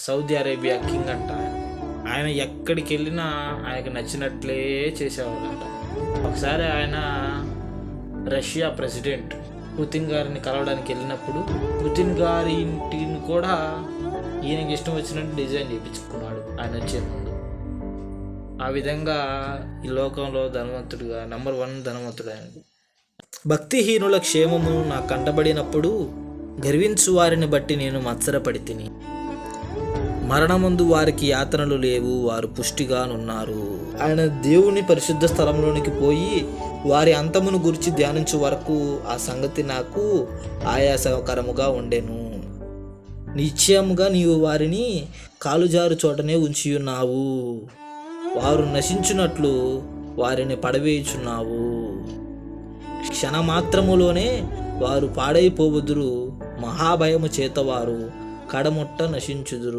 Saudi Arabia king అంట. ఆయన ఎక్కడికి వెళ్ళినా ఆయనకు నచ్చినట్లే చేసేవాళ్ళంట. ఒకసారి ఆయన రష్యా ప్రెసిడెంట్ పుతిన్ గారిని కలవడానికి వెళ్ళినప్పుడు పుతిన్ గారి ఇంటిని కూడా ఈయనకి ఇష్టం వచ్చినట్టు డిజైన్ చేయించుకున్నాడు ఆయన వచ్చే ముందు. ఆ విధంగా ఈ లోకంలో ధనవంతుడిగా నెంబర్ 1 ధనవంతుడు ఆయన. భక్తిహీనుల క్షేమము నా కంటబడినప్పుడు గర్వించు వారిని బట్టి నేను మత్సరపడి తిని. మరణమందు వారికి యాతనలు లేవు, వారు పుష్టిగానున్నారు. ఆయన దేవుని పరిశుద్ధ స్థలంలోనికి పోయి వారి అంతమును గురించి ధ్యానించు వరకు ఆ సంగతి నాకు ఆయాసకరముగా ఉండెను. నిశ్చయముగా నీవు వారిని కాలుజారు చోటనే ఉంచియున్నావు, వారు నశించున్నట్లు వారిని పడవేయుచున్నావు. క్షణమాత్రములోనే వారు పాడైపోవుదురు, మహాభయము చేత వారు కడముట్ట నశించుదురు.